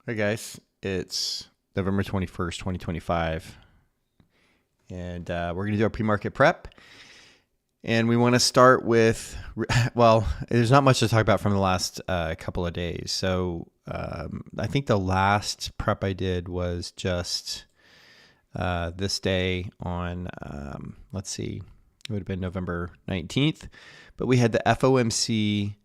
Hi guys, it's November 21st, 2025, and we're going to do our pre-market prep. And we want to start with, well, there's not much to talk about from the last couple of days. So I think the last prep I did was just this day on, let's see, it would have been November 19th. But we had the FOMC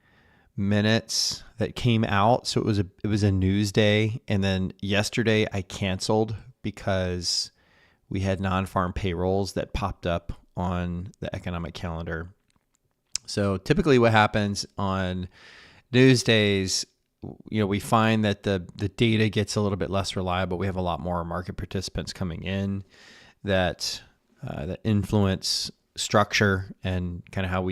minutes that came out, so it was a news day, and then yesterday I canceled because we had non-farm payrolls that popped up on the economic calendar. So typically what happens on news days, we find that the data gets a little bit less reliable. We have a lot more market participants coming in that influence structure and kind of how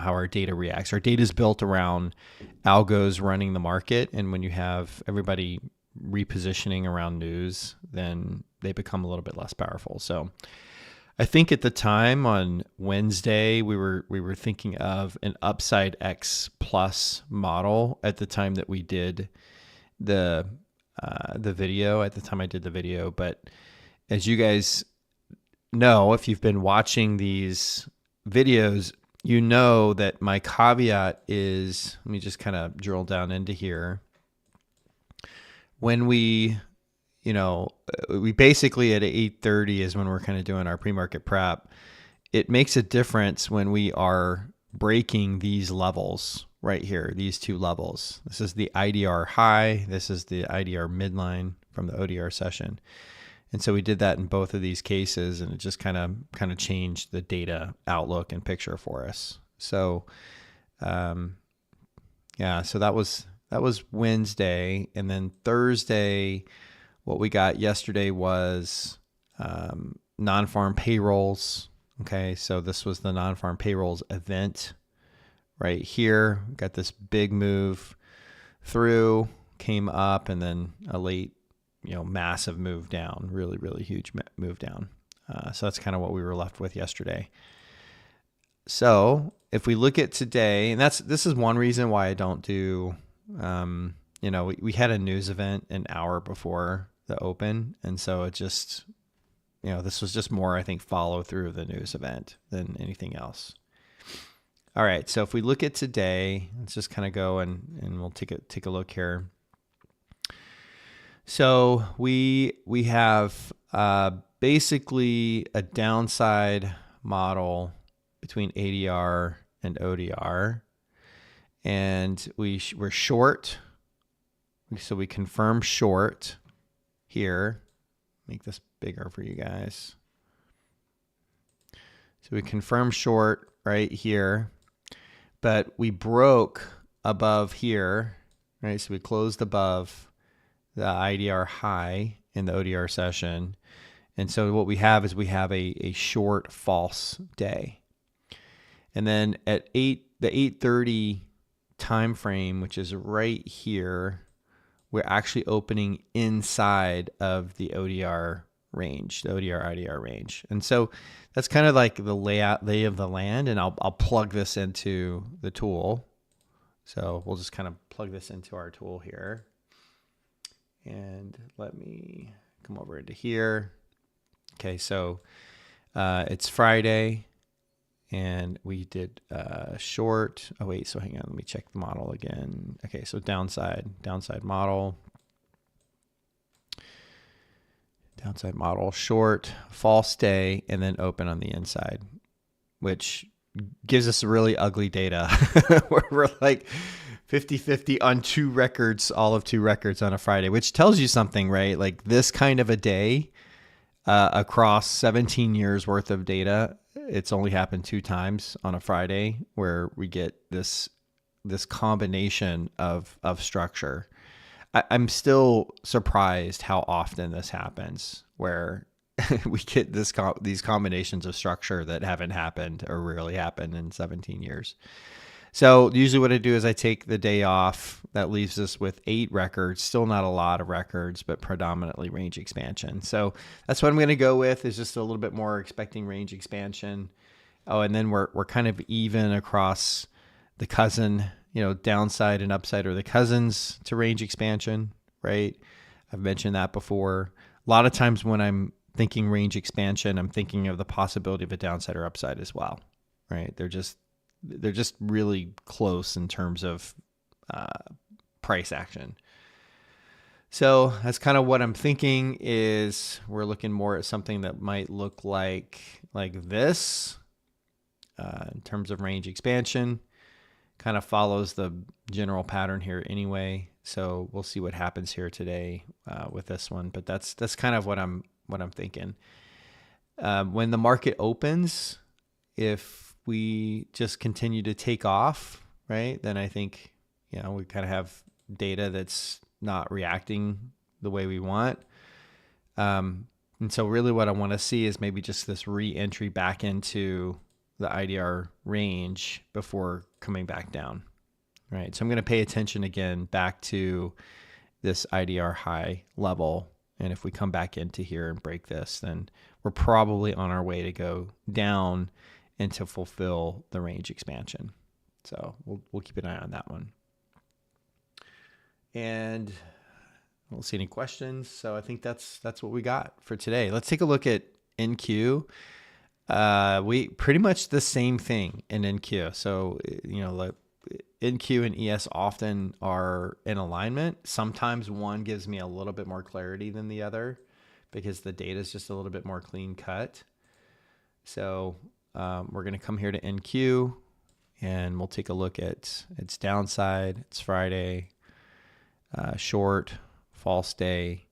how our data reacts. Our data is built around algos running the market. And when you have everybody repositioning around news, then they become a little bit less powerful. So I think at the time on Wednesday, we were thinking of an upside X plus model at the time that we did the video, at the time I did the video. But as you guys know, if you've been watching these videos, you know that my caveat is, let me just kind of drill down into here. When we basically at 8:30 is when we're kind of doing our pre-market prep. It makes a difference when we are breaking these levels right here, these two levels. This is the IDR high. This is the IDR midline from the ODR session. And so we did that in both of these cases, and it just kind of changed the data outlook and picture for us. So, so that was Wednesday, and then Thursday, what we got yesterday was non-farm payrolls. Okay, so this was the non-farm payrolls event right here. We got this big move through, came up, and then a late massive move down, really, really huge move down. So that's kind of what we were left with yesterday. So if we look at today, and this is one reason why I don't do, we had a news event an hour before the open. And so it just, this was just more, I think, follow through of the news event than anything else. All right. So if we look at today, let's just kind of go and we'll take a look here. So we have basically a downside model between ADR and ODR, and we're short. So we confirm short here. Make this bigger for you guys. So we confirm short right here, but we broke above here, right? So we closed above the IDR high in the ODR session. And so what we have is a short false day. And then at the 8:30 time frame, which is right here, we're actually opening inside of the ODR range, the ODR IDR range. And so that's kind of like the lay of the land, and I'll plug this into the tool. So we'll just kind of plug this into our tool here. And let me come over into here. Okay, so it's Friday, and we did short. Oh, wait, so hang on. Let me check the model again. Okay, so downside model. Downside model, short, false day, and then open on the inside, which gives us really ugly data where we're like 50-50 on two records, all of two records on a Friday, which tells you something, right? Like this kind of a day across 17 years worth of data, it's only happened two times on a Friday where we get this combination of structure. I'm still surprised how often this happens, where we get these combinations of structure that haven't happened or rarely happened in 17 years. So usually what I do is I take the day off. That leaves us with 8 records, still not a lot of records, but predominantly range expansion. So that's what I'm going to go with, is just a little bit more expecting range expansion. Oh, and then we're kind of even across the cousin, downside and upside are the cousins to range expansion. right? I've mentioned that before. A lot of times when I'm thinking range expansion, I'm thinking of the possibility of a downside or upside as well, right? They're just really close in terms of price action. So that's kind of what I'm thinking is we're looking more at something that might look like this in terms of range expansion. Kind of follows the general pattern here anyway. So we'll see what happens here today with this one. But that's kind of what I'm thinking. When the market opens, if we just continue to take off, right, then I think we kind of have data that's not reacting the way we want. And so really what I want to see is maybe just this re-entry back into the IDR range before coming back down, right? So I'm going to pay attention again back to this IDR high level. And if we come back into here and break this, then we're probably on our way to go down and to fulfill the range expansion. So we'll keep an eye on that one. And I don't see any questions. So I think that's what we got for today. Let's take a look at NQ. We pretty much the same thing in NQ. So, NQ and ES often are in alignment. Sometimes one gives me a little bit more clarity than the other because the data is just a little bit more clean cut. So we're going to come here to NQ and we'll take a look at its downside. It's Friday, short, false day,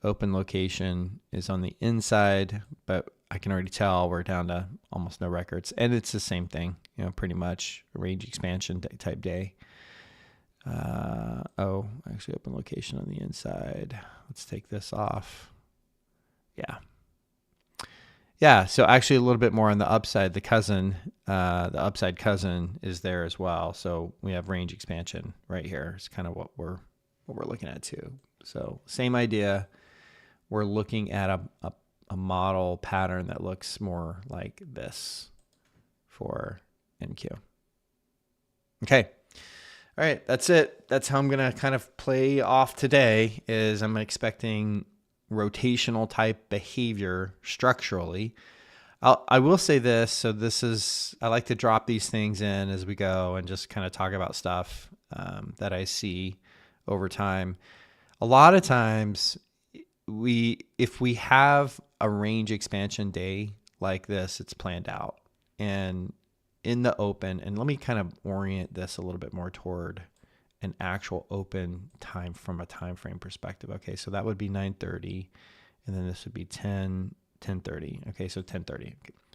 open location is on the inside, but I can already tell we're down to almost no records. And it's the same thing, pretty much range expansion type day. Actually open location on the inside. Let's take this off. Yeah, so actually a little bit more on the upside. The upside cousin is there as well. So we have range expansion right here. It's kind of what we're looking at too. So same idea. We're looking at a model pattern that looks more like this for NQ. Okay. All right. That's it. That's how I'm going to kind of play off today is I'm expecting rotational type behavior structurally. I will say this. So I like to drop these things in as we go and just kind of talk about stuff that I see over time. A lot of times if we have a range expansion day like this, it's planned out and in the open, and let me kind of orient this a little bit more toward an actual open time from a time frame perspective. Okay, so that would be 9:30, and then this would be 10:30. Okay, so 10:30.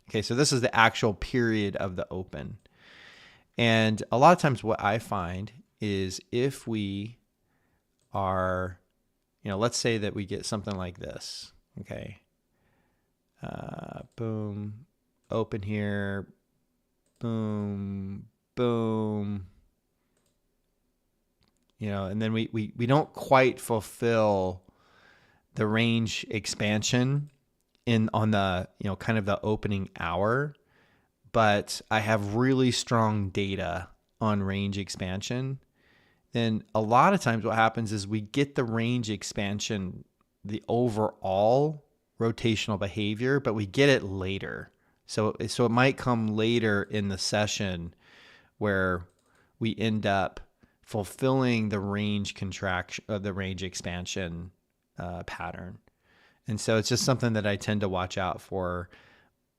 Okay, so this is the actual period of the open. And a lot of times what I find is if we are, let's say that we get something like this. Okay, boom, open here, boom, boom. And then we don't quite fulfill the range expansion on the, kind of the opening hour, but I have really strong data on range expansion. Then a lot of times what happens is we get the range expansion, the overall rotational behavior, but we get it later. So it might come later in the session where we end up fulfilling the range contraction of the range expansion pattern. And so it's just something that I tend to watch out for,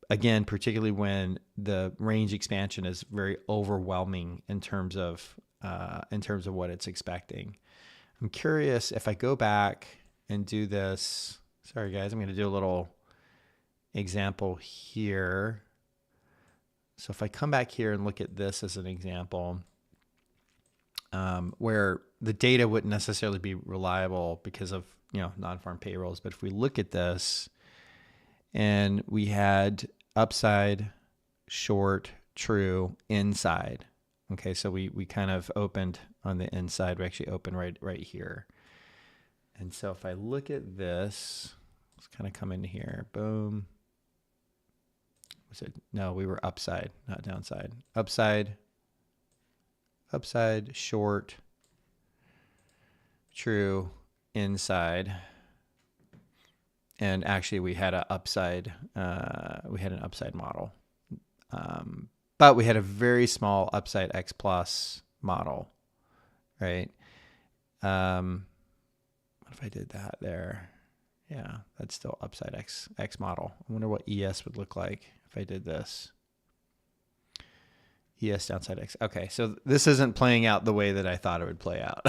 again, particularly when the range expansion is very overwhelming in terms of what it's expecting. I'm curious if I go back and do this. Sorry, guys, I'm going to do a little example here. So if I come back here and look at this as an example, where the data wouldn't necessarily be reliable because of non-farm payrolls, but if we look at this and we had upside, short, true, inside. Okay, so we kind of opened on the inside. We actually opened right here. And so if I look at this, let's kind of come in here. Boom. No, we were upside, not downside. Upside, short, true, inside, and actually we had an upside model, but we had a very small upside X plus model, right? What if I did that there? Yeah, that's still upside X model. I wonder what ES would look like if I did this. ES downside X. Okay, so this isn't playing out the way that I thought it would play out.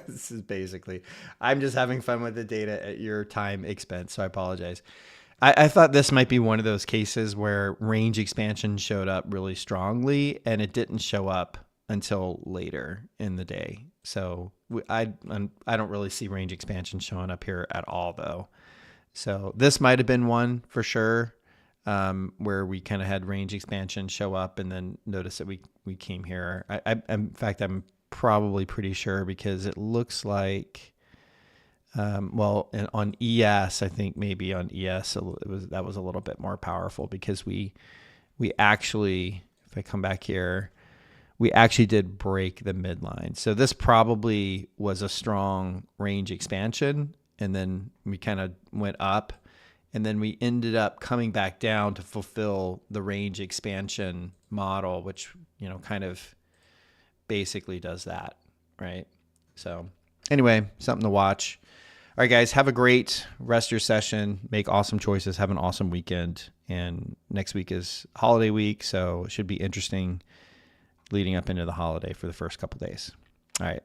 This is basically, I'm just having fun with the data at your time expense, so I apologize. I thought this might be one of those cases where range expansion showed up really strongly, and it didn't show up until later in the day. So I don't really see range expansion showing up here at all, though. So this might have been one for sure. Where we kind of had range expansion show up and then notice that we came here. In fact, I'm probably pretty sure because it looks like, well, and on ES, I think maybe on ES, that was a little bit more powerful because we actually, if I come back here, we actually did break the midline. So this probably was a strong range expansion, and then we kind of went up. And then we ended up coming back down to fulfill the range expansion model, which, kind of basically does that, right? So anyway, something to watch. All right, guys, have a great rest of your session. Make awesome choices. Have an awesome weekend. And next week is holiday week, so it should be interesting leading up into the holiday for the first couple days. All right.